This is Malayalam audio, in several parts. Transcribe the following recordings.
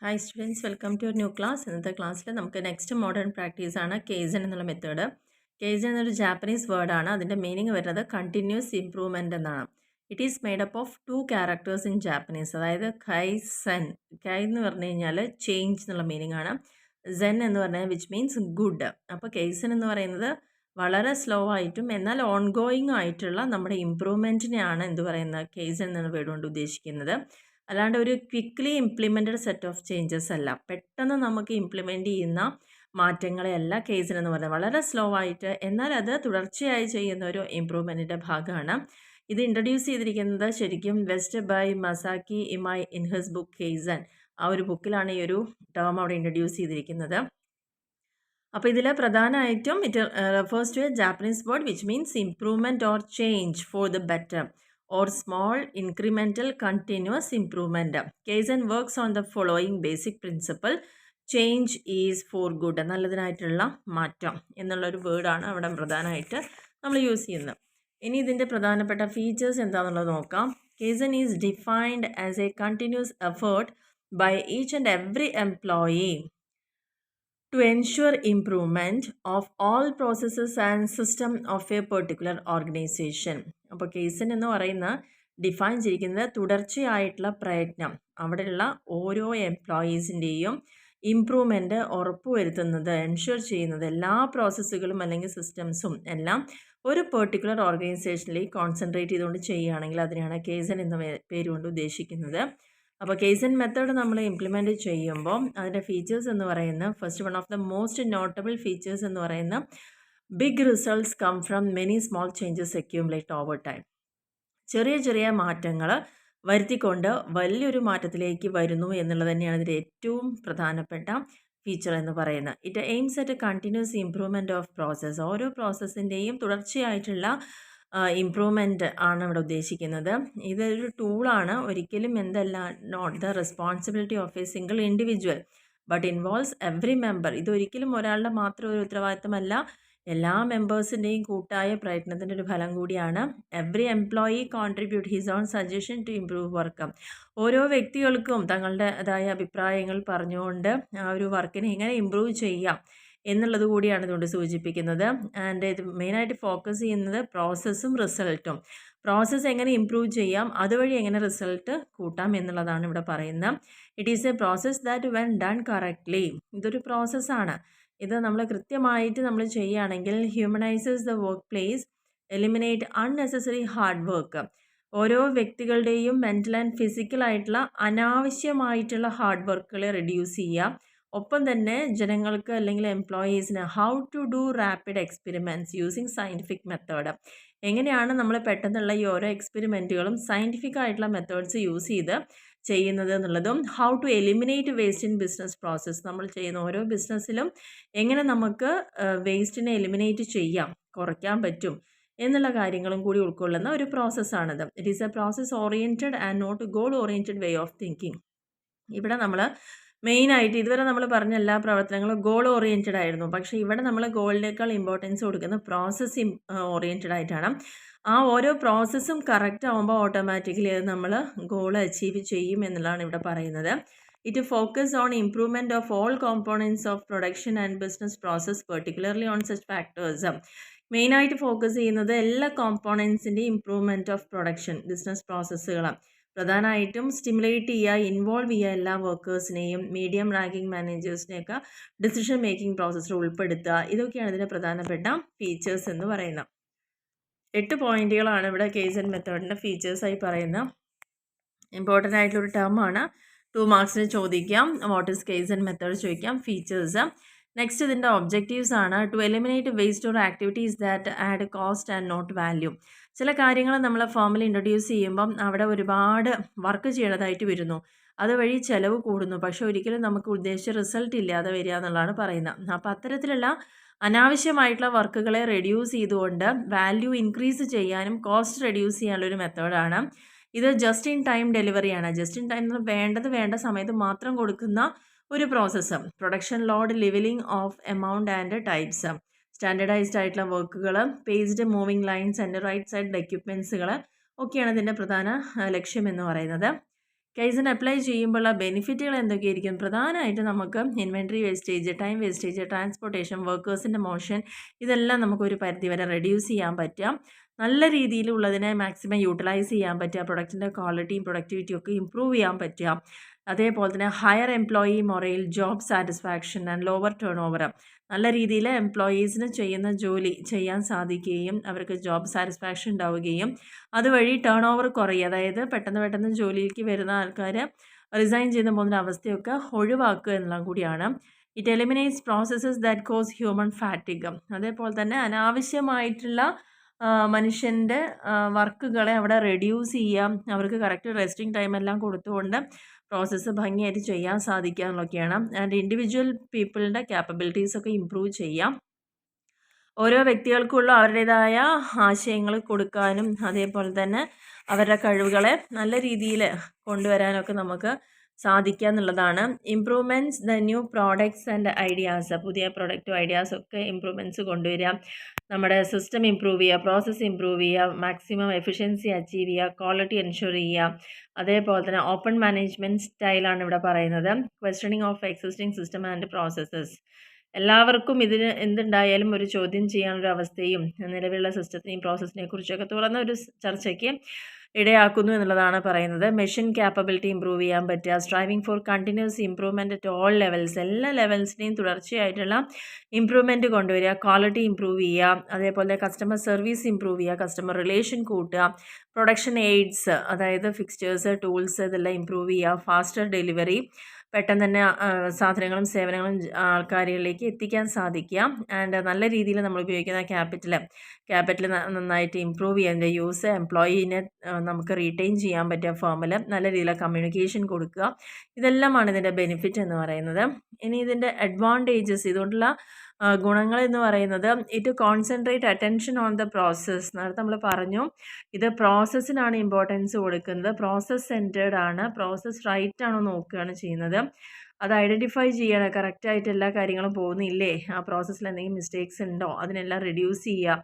Hi students, welcome to your new class. ഇന്നത്തെ ക്ലാസ്സിൽ നമുക്ക് നെക്സ്റ്റ് മോഡേൺ പ്രാക്ടീസ് ആണ് കേസൻ എന്നുള്ള മെത്തേഡ്. കേസൻ എന്നൊരു ജാപ്പനീസ് വേർഡാണ്. അതിൻ്റെ മീനിങ് വരുന്നത് കണ്ടിന്യൂസ് ഇംപ്രൂവ്മെൻ്റ് എന്നാണ്. It is made up of 2 characters in Japanese. അതായത് കൈ സെൻ. കൈ എന്ന് പറഞ്ഞു കഴിഞ്ഞാൽ ചേഞ്ച് എന്നുള്ള മീനിങ് ആണ്. സെൻ എന്ന് പറഞ്ഞാൽ വിച്ച് മീൻസ് ഗുഡ്. അപ്പോൾ കേസൻ എന്ന് പറയുന്നത് വളരെ സ്ലോ ആയിട്ടും എന്നാൽ ഓൺഗോയിങ് ആയിട്ടുള്ള നമ്മുടെ ഇമ്പ്രൂവ്മെൻറ്റിനെയാണ് എന്ത് പറയുന്നത് കേസൻ എന്ന വേർഡ് കൊണ്ട് ഉദ്ദേശിക്കുന്നത്. അല്ലാണ്ട് ഒരു quickly implemented set of changes അല്ല. പെട്ടെന്ന് നമുക്ക് ഇംപ്ലിമെൻറ്റ് ചെയ്യുന്ന മാറ്റങ്ങളെയല്ല കേസൻ എന്ന് പറയുന്നത്. വളരെ സ്ലോ ആയിട്ട് എന്നാൽ അത് തുടർച്ചയായി ചെയ്യുന്ന ഒരു ഇമ്പ്രൂവ്മെൻറ്റിൻ്റെ ഭാഗമാണ്. ഇത് ഇൻട്രൊഡ്യൂസ് ചെയ്തിരിക്കുന്നത് ശരിക്കും west by Masaaki Imai in his book Kaizen. ആ ഒരു ബുക്കിലാണ് ഈ ഒരു ടേം അവിടെ ഇൻട്രൊഡ്യൂസ് ചെയ്തിരിക്കുന്നത്. അപ്പോൾ ഇതിൽ പ്രധാനമായിട്ടും it refers to a Japanese word which means improvement or change for the better or small incremental continuous improvement. Kaizen works on the following basic principle. Change is for good. നല്ലതിനായിട്ടുള്ള മാറ്റം എന്നുള്ളൊരു വേർഡാണ് അവിടെ പ്രധാനമായിട്ട് നമ്മൾ യൂസ് ചെയ്യുന്നത്. ഇനി ഇതിൻ്റെ പ്രധാനപ്പെട്ട ഫീച്ചേഴ്സ് എന്താണെന്നുള്ളത് നോക്കാം. Kaizen is defined as a continuous effort by each and every employee to ensure improvement of all processes and system of a particular organization. അപ്പോൾ കേസൻ എന്ന് പറയുന്ന ഡിഫൈൻ ചെയ്തിരിക്കുന്നത് തുടർച്ചയായിട്ടുള്ള പ്രയത്നം അവിടെയുള്ള ഓരോ എംപ്ലോയീസിൻ്റെയും ഇംപ്രൂവ്മെൻറ്റ് ഉറപ്പുവരുത്തുന്നത് എൻഷുർ ചെയ്യുന്നത് എല്ലാ പ്രോസസ്സുകളും അല്ലെങ്കിൽ സിസ്റ്റംസും എല്ലാം ഒരു പെർട്ടിക്കുലർ ഓർഗനൈസേഷനിലേക്ക് കോൺസെൻട്രേറ്റ് ചെയ്തുകൊണ്ട് ചെയ്യുകയാണെങ്കിൽ അതിനെയാണ് കേസൻ എന്ന പേര് കൊണ്ട് ഉദ്ദേശിക്കുന്നത്. അപ്പോൾ കേസൻ മെത്തേഡ് നമ്മൾ ഇംപ്ലിമെൻറ്റ് ചെയ്യുമ്പോൾ അതിൻ്റെ ഫീച്ചേഴ്സ് എന്ന് പറയുന്ന first one of the most notable features എന്ന് പറയുന്ന big results come from many small changes accumulate over time. ചെറിയ ചെറിയ മാറ്റങ്ങൾ വരുത്തിക്കൊണ്ട് വലിയൊരു മാറ്റത്തിലേക്ക് വരുന്നു എന്നുള്ളത് തന്നെയാണ് ഇതിൻ്റെ ഏറ്റവും പ്രധാനപ്പെട്ട ഫീച്ചർ എന്ന് പറയുന്നത്. It aims at A continuous improvement of process. ഓരോ പ്രോസസ്സിൻ്റെയും തുടർച്ചയായിട്ടുള്ള ഇംപ്രൂവ്മെൻറ്റ് ആണ് ഇവിടെ ഉദ്ദേശിക്കുന്നത്. ഇതൊരു ടൂളാണ്. ഒരിക്കലും എന്തല്ല not the responsibility of a single individual but involves every member. ഇതൊരിക്കലും ഒരാളുടെ മാത്രം ഒരു ഉത്തരവാദിത്തമല്ല, എല്ലാ മെമ്പേഴ്സിൻ്റെയും കൂട്ടായ പ്രയത്നത്തിൻ്റെ ഒരു ഫലം കൂടിയാണ്. Every employee contribute his own suggestion to improve work. ഓരോ വ്യക്തികൾക്കും തങ്ങളുടേതായ അഭിപ്രായങ്ങൾ പറഞ്ഞുകൊണ്ട് ആ ഒരു വർക്കിനെ എങ്ങനെ ഇംപ്രൂവ് ചെയ്യാം എന്നുള്ളത് കൂടിയാണ് ഇതുകൊണ്ട് സൂചിപ്പിക്കുന്നത്. ആൻഡ് ഇത് മെയിനായിട്ട് ഫോക്കസ് ചെയ്യുന്നത് പ്രോസസ്സും റിസൾട്ടും. പ്രോസസ്സ് എങ്ങനെ ഇംപ്രൂവ് ചെയ്യാം, അതുവഴി എങ്ങനെ റിസൾട്ട് കൂട്ടാം എന്നുള്ളതാണ് ഇവിടെ പറയുന്നത്. It is a process that when done correctly. ഇതൊരു പ്രോസസ്സാണ്. ഇത് നമ്മൾ കൃത്യമായിട്ട് നമ്മൾ ചെയ്യുകയാണെങ്കിൽ humanises the work place, eliminate unnecessary hard work. ഓരോ വ്യക്തികളുടെയും മെൻ്റൽ ആൻഡ് ഫിസിക്കൽ ആയിട്ടുള്ള അനാവശ്യമായിട്ടുള്ള ഹാർഡ് വർക്കുകളെ റെഡ്യൂസ് ചെയ്യുക. ഒപ്പം തന്നെ ജനങ്ങൾക്ക് അല്ലെങ്കിൽ എംപ്ലോയീസിന് how to do rapid experiments using scientific method. എങ്ങനെയാണ് നമ്മൾ പെട്ടെന്നുള്ള ഈ ഓരോ എക്സ്പെരിമെൻറ്റുകളും സയൻറ്റിഫിക് ആയിട്ടുള്ള മെത്തേഡ്സ് യൂസ് ചെയ്ത് ചെയ്യുന്നത് എന്നുള്ളതും how to eliminate waste in business process. നമ്മൾ ചെയ്യുന്ന ഓരോ ബിസിനസ്സിലും എങ്ങനെ നമുക്ക് വേസ്റ്റിനെ എലിമിനേറ്റ് ചെയ്യാം, കുറയ്ക്കാൻ പറ്റും എന്നുള്ള കാര്യങ്ങളും കൂടി ഉൾക്കൊള്ളുന്ന ഒരു പ്രോസസ്സാണിത്. It is a process oriented and not goal oriented way of thinking. ഇവിടെ നമ്മൾ മെയിനായിട്ട് ഇതുവരെ നമ്മൾ പറഞ്ഞ എല്ലാ പ്രവർത്തനങ്ങളും ഗോൾ ഓറിയൻറ്റഡ് ആയിരുന്നു. പക്ഷേ ഇവിടെ നമ്മൾ ഗോളിനേക്കാൾ ഇമ്പോർട്ടൻസ് കൊടുക്കുന്ന പ്രോസസ് ഓറിയൻറ്റഡ് ആയിട്ടാണ്. ആ ഓരോ പ്രോസസ്സും കറക്റ്റ് ആകുമ്പോൾ ഓട്ടോമാറ്റിക്കലി അത് നമ്മൾ ഗോൾ അച്ചീവ് ചെയ്യും എന്നുള്ളതാണ് ഇവിടെ പറയുന്നത്. It focus on improvement of all components of production and business process particularly on such factors. മെയിനായിട്ട് ഫോക്കസ് ചെയ്യുന്നത് എല്ലാ കോമ്പോണൻസിൻ്റെ ഇംപ്രൂവ്മെൻറ്റ് ഓഫ് പ്രൊഡക്ഷൻ ബിസിനസ് പ്രോസസ്സുകളാണ്. പ്രധാനമായിട്ടും സ്റ്റിമുലേറ്റ് ചെയ്യുക, ഇൻവോൾവ് ചെയ്യുക എല്ലാ വർക്കേഴ്സിനെയും, മീഡിയം റാങ്കിങ് മാനേജേഴ്സിനെയൊക്കെ ഡിസിഷൻ മേക്കിംഗ് പ്രോസസ്സിൽ ഉൾപ്പെടുത്തുക. ഇതൊക്കെയാണ് ഇതിൻ്റെ പ്രധാനപ്പെട്ട ഫീച്ചേഴ്സ് എന്ന് പറയുന്നത്. 8 പോയിന്റുകളാണ് ഇവിടെ കേസൻ മെത്തേഡിൻ്റെ ഫീച്ചേഴ്സായി പറയുന്നത്. ഇമ്പോർട്ടൻ്റ് ആയിട്ടുള്ളൊരു ടേമാണ്. 2 മാർക്സിന് ചോദിക്കാം. വാട്ട് ഈസ് കേസൻ മെത്തേഡ് ചോദിക്കാം. ഫീച്ചേഴ്സ്. നെക്സ്റ്റ് ഇതിൻ്റെ ഒബ്ജക്റ്റീവ്സ് ആണ്. To eliminate waste or activities that add cost and not value. ചില കാര്യങ്ങൾ നമ്മൾ ഫോമിൽ ഇൻട്രൊഡ്യൂസ് ചെയ്യുമ്പം അവിടെ ഒരുപാട് വർക്ക് ചെയ്യേണ്ടതായിട്ട് വരുന്നു. അതുവഴി ചിലവ് കൂടുന്നു. പക്ഷേ ഒരിക്കലും നമുക്ക് ഉദ്ദേശിച്ച റിസൾട്ട് ഇല്ലാതെ വരിക എന്നുള്ളതാണ് പറയുന്നത്. അപ്പോൾ അത്തരത്തിലുള്ള അനാവശ്യമായിട്ടുള്ള വർക്കുകളെ റെഡ്യൂസ് ചെയ്തുകൊണ്ട് വാല്യൂ ഇൻക്രീസ് ചെയ്യാനും കോസ്റ്റ് റെഡ്യൂസ് ചെയ്യാനുള്ളൊരു മെത്തേഡാണ് ഇത്. ജസ്റ്റ് ഇൻ ടൈം ഡെലിവറിയാണ്. ജസ്റ്റ് ഇൻ ടൈം വേണ്ടത് വേണ്ട സമയത്ത് മാത്രം കൊടുക്കുന്ന ഒരു process. Production load levelling of amount and types. Standardised ആയിട്ടുള്ള വർക്കുകൾ, paced moving lines and right side എക്യുപ്മെൻറ്റ്സുകൾ ഒക്കെയാണ് ഇതിൻ്റെ പ്രധാന ലക്ഷ്യം എന്ന് പറയുന്നത്. കൈസൻ അപ്ലൈ ചെയ്യുമ്പോഴുള്ള ബെനിഫിറ്റുകൾ എന്തൊക്കെയായിരിക്കും? പ്രധാനമായിട്ട് നമുക്ക് inventory wastage, time wastage, transportation, വർക്കേഴ്സിൻ്റെ മോഷൻ, ഇതെല്ലാം നമുക്കൊരു പരിധിവരെ റെഡ്യൂസ് ചെയ്യാൻ പറ്റുക. നല്ല രീതിയിലുള്ളതിനെ മാക്സിമം യൂട്ടിലൈസ് ചെയ്യാൻ പറ്റുക. പ്രൊഡക്റ്റിൻ്റെ ക്വാളിറ്റിയും പ്രൊഡക്ടിവിറ്റിയും ഒക്കെ ഇമ്പ്രൂവ് ചെയ്യാൻ പറ്റുക. അതേപോലെ തന്നെ higher employee morale, job satisfaction and lower turn over. നല്ല രീതിയിൽ എംപ്ലോയീസിന് ചെയ്യുന്ന ജോലി ചെയ്യാൻ സാധിക്കുകയും അവർക്ക് ജോബ് സാറ്റിസ്ഫാക്ഷൻ ഉണ്ടാവുകയും അതുവഴി ടേൺ ഓവർ കുറയുക, അതായത് പെട്ടെന്ന് ജോലിയിലേക്ക് വരുന്ന ആൾക്കാർ റിസൈൻ ചെയ്ത് പോകുന്ന അവസ്ഥയൊക്കെ ഒഴിവാക്കുക എന്നുള്ളത് കൂടിയാണ്. It eliminates processes that cause human fatigue. അതേപോലെ തന്നെ അനാവശ്യമായിട്ടുള്ള മനുഷ്യൻ്റെ വർക്കുകളെ അവിടെ റെഡ്യൂസ് ചെയ്യാം. അവർക്ക് കറക്റ്റ് റെസ്റ്റിംഗ് ടൈം എല്ലാം കൊടുത്തുകൊണ്ട് പ്രോസസ്സ് ഭംഗിയായിട്ട് ചെയ്യാൻ സാധിക്കുക എന്നുള്ളതൊക്കെയാണ്. ആൻഡ് ഇൻഡിവിജ്വൽ പീപ്പിളിൻ്റെ ക്യാപ്പബിലിറ്റീസൊക്കെ ഇമ്പ്രൂവ് ചെയ്യാം. ഓരോ വ്യക്തികൾക്കുള്ള അവരുടേതായ ആശയങ്ങൾ കൊടുക്കാനും അതേപോലെ തന്നെ അവരുടെ കഴിവുകളെ നല്ല രീതിയിൽ കൊണ്ടുവരാനൊക്കെ നമുക്ക് സാധിക്കുക എന്നുള്ളതാണ്. Improvements the new products and ideas. പുതിയ പ്രൊഡക്റ്റും ഐഡിയാസൊക്കെ ഇമ്പ്രൂവ്മെൻറ്റ്സ് കൊണ്ടുവരിക. നമ്മുടെ സിസ്റ്റം ഇമ്പ്രൂവ് ചെയ്യുക, പ്രോസസ്സ് ഇമ്പ്രൂവ് ചെയ്യുക, മാക്സിമം എഫിഷ്യൻസി അച്ചീവ് ചെയ്യുക, ക്വാളിറ്റി എൻഷുർ ചെയ്യുക. അതേപോലെ തന്നെ ഓപ്പൺ മാനേജ്മെൻറ്റ് സ്റ്റൈലാണ് ഇവിടെ പറയുന്നത്. Questioning of existing system and processes. എല്ലാവർക്കും ഇതിന് എന്തുണ്ടായാലും ഒരു ചോദ്യം ചെയ്യാനൊരു അവസ്ഥയും നിലവിലുള്ള സിസ്റ്റത്തിനെയും പ്രോസസ്സിനെ കുറിച്ചൊക്കെ തുറന്ന ഒരു ചർച്ചയ്ക്ക് ഇടയാക്കുന്നു എന്നുള്ളതാണ് പറയുന്നത്. മെഷീൻ ക്യാപ്പബിലിറ്റി ഇമ്പ്രൂവ് ചെയ്യാൻ പറ്റുക. Striving for continuous improvement at all levels. എല്ലാ ലെവൽസിനെയും തുടർച്ചയായിട്ടുള്ള ഇമ്പ്രൂവ്മെൻറ്റ് കൊണ്ടുവരിക, ക്വാളിറ്റി ഇമ്പ്രൂവ് ചെയ്യുക. അതേപോലെ കസ്റ്റമർ സർവീസ് ഇമ്പ്രൂവ് ചെയ്യുക, കസ്റ്റമർ റിലേഷൻ കൂട്ടുക, പ്രൊഡക്ഷൻ എയ്ഡ്സ് അതായത് ഫിക്സ്ചേഴ്സ്, ടൂൾസ് ഇതെല്ലാം ഇമ്പ്രൂവ് ചെയ്യുക, ഫാസ്റ്റർ ഡെലിവറി, പെട്ടെന്ന് തന്നെ സാധനങ്ങളും സേവനങ്ങളും ആൾക്കാരിലേക്ക് എത്തിക്കാൻ സാധിക്കുക. ആൻഡ് നല്ല രീതിയിൽ നമ്മൾ ഉപയോഗിക്കുന്ന ക്യാപിറ്റൽ നന്നായിട്ട് ഇമ്പ്രൂവ് ചെയ്യാൻ യൂസ്, എംപ്ലോയീനെ നമുക്ക് റീറ്റെയിൻ ചെയ്യാൻ പറ്റുക ഫേമിൽ, നല്ല രീതിയിൽ കമ്മ്യൂണിക്കേഷൻ കൊടുക്കുക. ഇതെല്ലാമാണ് ഇതിൻ്റെ ബെനിഫിറ്റ് എന്ന് പറയുന്നത്. ഇനി ഇതിൻ്റെ അഡ്വാൻറ്റേജസ്, ഇതുകൊണ്ടുള്ള ഗുണങ്ങൾ എന്ന് പറയുന്നത് it concentrate attention on the process. നേരത്തെ നമ്മൾ പറഞ്ഞു ഇത് പ്രോസസ്സിനാണ് ഇമ്പോർട്ടൻസ് കൊടുക്കുന്നത്. പ്രോസസ്സ് സെൻറ്റേർഡ് ആണ്, പ്രോസസ്സ് റൈറ്റ് ആണോ നോക്കുകയാണ് ചെയ്യുന്നത്. അത് ഐഡൻറ്റിഫൈ ചെയ്യണം, കറക്റ്റായിട്ട് എല്ലാ കാര്യങ്ങളും പോകുന്നില്ലേ, ആ പ്രോസസ്സിൽ എന്തെങ്കിലും മിസ്റ്റേക്സ് ഉണ്ടോ, അതിനെല്ലാം റിഡ്യൂസ് ചെയ്യുക,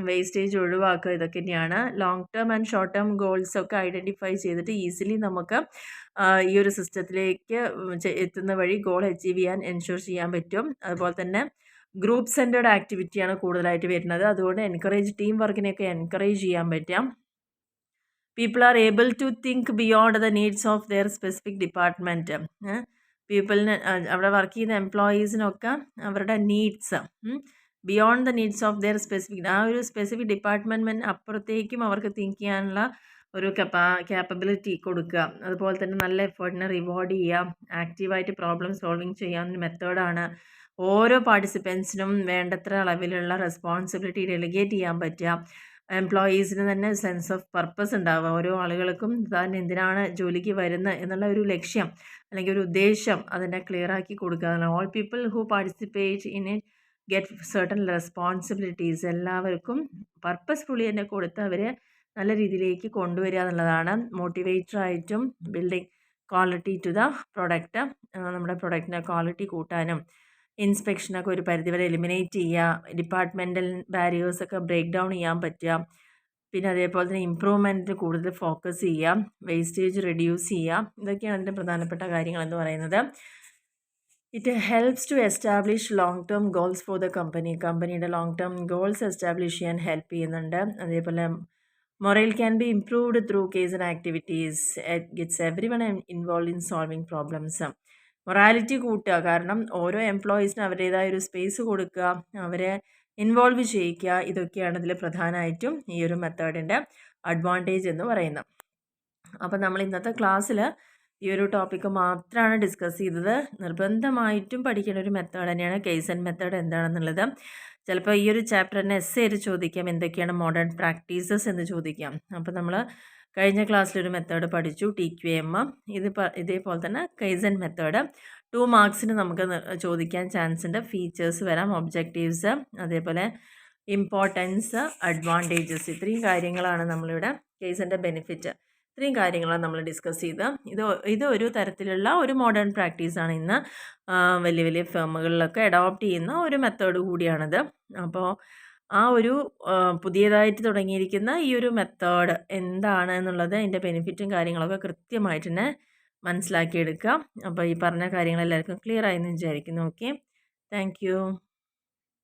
വേസ്റ്റേജ് ഒഴിവാക്കുക. ഇതൊക്കെ തന്നെയാണ് long term and short term goals ഒക്കെ ഐഡൻറ്റിഫൈ ചെയ്തിട്ട് ഈസിലി നമുക്ക് ഈ ഒരു സിസ്റ്റത്തിലേക്ക് എത്തുന്ന വഴി ഗോൾ അച്ചീവ് ചെയ്യാൻ എൻഷുർ ചെയ്യാൻ പറ്റും. അതുപോലെ തന്നെ ഗ്രൂപ്പ് സെൻറ്റേർഡ് ആക്ടിവിറ്റിയാണ് കൂടുതലായിട്ട് വരുന്നത്. അതുകൊണ്ട് ടീം വർക്കിനെയൊക്കെ എൻകറേജ് ചെയ്യാൻ പറ്റാം. People are able to think beyond the needs of their specific department. പീപ്പിളിന് അവിടെ വർക്ക് ചെയ്യുന്ന എംപ്ലോയീസിനൊക്കെ അവരുടെ needs beyond the needs of their specific, ആ ഒരു സ്പെസിഫിക് ഡിപ്പാർട്ട്മെൻറ്റ് അപ്പുറത്തേക്കും അവർക്ക് തിങ്ക് ചെയ്യാനുള്ള ഒരു ക്യാപ്പബിലിറ്റി കൊടുക്കുക. അതുപോലെ തന്നെ നല്ല എഫേർട്ടിനെ റിവാർഡ് ചെയ്യുക, ആക്റ്റീവായിട്ട് പ്രോബ്ലം സോൾവിങ് ചെയ്യാവുന്ന മെത്തേഡാണ്. ഓരോ പാർട്ടിസിപ്പൻസിനും വേണ്ടത്ര അളവിലുള്ള റെസ്പോൺസിബിലിറ്റി ഡെലിഗേറ്റ് ചെയ്യാൻ പറ്റുക. എംപ്ലോയീസിന് തന്നെ സെൻസ് ഓഫ് പർപ്പസ് ഉണ്ടാവുക. ഓരോ ആളുകൾക്കും താൻ എന്തിനാണ് ജോലിക്ക് വരുന്നത് എന്നുള്ള ഒരു ലക്ഷ്യം അല്ലെങ്കിൽ ഒരു ഉദ്ദേശം അതിനെ ക്ലിയർ ആക്കി കൊടുക്കുക. All people who participate in it get certain responsibilities. എല്ലാവർക്കും പർപ്പസ്ഫുള്ളി തന്നെ കൊടുത്ത് അവരെ നല്ല രീതിയിലേക്ക് കൊണ്ടുവരിക എന്നുള്ളതാണ്. മോട്ടിവേറ്ററായിട്ടും building quality to the product, നമ്മുടെ പ്രൊഡക്റ്റിൻ്റെ ക്വാളിറ്റി കൂട്ടാനും ഇൻസ്പെക്ഷനൊക്കെ ഒരു പരിധിവരെ എലിമിനേറ്റ് ചെയ്യുക, ഡിപ്പാർട്ട്മെൻറ്റൽ ബാരിയേഴ്സൊക്കെ ബ്രേക്ക് ഡൗൺ ചെയ്യാൻ പറ്റുക. പിന്നെ അതേപോലെ തന്നെ ഇമ്പ്രൂവ്മെൻറ്റ് കൂടുതൽ ഫോക്കസ് ചെയ്യുക, വേസ്റ്റേജ് റെഡ്യൂസ് ചെയ്യുക. ഇതൊക്കെയാണ് അതിൻ്റെ പ്രധാനപ്പെട്ട കാര്യങ്ങളെന്ന് പറയുന്നത്. It helps to establish long term goals for the കമ്പനിയുടെ ലോങ് ടേം ഗോൾസ് എസ്റ്റാബ്ലിഷ് ചെയ്യാൻ ഹെൽപ്പ് ചെയ്യുന്നുണ്ട്. അതേപോലെ morale can be improved through kaizen and activities. It gets everyone involve in solving problems. Morality കൂട്ടുക, കാരണം ഓരോ എംപ്ലോയീസിനും അവരുടേതായ ഒരു സ്പേസ് കൊടുക്കുക, അവരെ ഇൻവോൾവ് ചെയ്യിക്കുക. ഇതൊക്കെയാണ് ഇതിൽ പ്രധാനമായിട്ടും ഈ ഒരു മെത്തേഡിൻ്റെ അഡ്വാൻറ്റേജ് എന്ന് പറയുന്നത്. അപ്പോൾ നമ്മൾ ഇന്നത്തെ ക്ലാസ്സിൽ ഈ ഒരു ടോപ്പിക്ക് മാത്രമാണ് ഡിസ്കസ് ചെയ്തത്. നിർബന്ധമായിട്ടും പഠിക്കേണ്ട ഒരു മെത്തേഡ് തന്നെയാണ് കൈസൻ മെത്തേഡ് എന്താണെന്നുള്ളത്. ചിലപ്പോൾ ഈ ഒരു ചാപ്റ്റർ തന്നെ ആയിട്ട് ചോദിക്കാം, എന്തൊക്കെയാണ് മോഡേൺ പ്രാക്ടീസസ് എന്ന് ചോദിക്കാം. അപ്പോൾ നമ്മൾ കഴിഞ്ഞ ക്ലാസ്സിലൊരു മെത്തേഡ് പഠിച്ചു, TQM. ഇതേപോലെ തന്നെ കൈസൻ മെത്തേഡ് 2 മാർക്സിന് നമുക്ക് ചോദിക്കാൻ ചാൻസ് ഉണ്ട്. ഫീച്ചേഴ്സ് വരാം, ഒബ്ജക്റ്റീവ്സ്, അതേപോലെ ഇമ്പോർട്ടൻസ്, അഡ്വാൻറ്റേജസ്. ഇത്രയും കാര്യങ്ങളാണ് നമ്മളിവിടെ കൈസൻ്റെ ബെനിഫിറ്റ്, ഇത്രയും കാര്യങ്ങളാണ് നമ്മൾ ഡിസ്കസ് ചെയ്ത്. ഇത് ഒരു തരത്തിലുള്ള ഒരു മോഡേൺ പ്രാക്ടീസാണ്. ഇന്ന് വലിയ ഫേമുകളിലൊക്കെ അഡോപ്റ്റ് ചെയ്യുന്ന ഒരു മെത്തേഡ് കൂടിയാണിത്. അപ്പോൾ ആ ഒരു പുതിയതായിട്ട് തുടങ്ങിയിരിക്കുന്ന ഈ ഒരു മെത്തേഡ് എന്താണ് എന്നുള്ളത്, അതിൻ്റെ ബെനിഫിറ്റും കാര്യങ്ങളൊക്കെ കൃത്യമായിട്ട് തന്നെ മനസ്സിലാക്കിയെടുക്കുക. അപ്പോൾ ഈ പറഞ്ഞ കാര്യങ്ങൾ എല്ലാവർക്കും ക്ലിയർ ആയെന്ന് വിചാരിക്കുന്നു. Okay, thank you.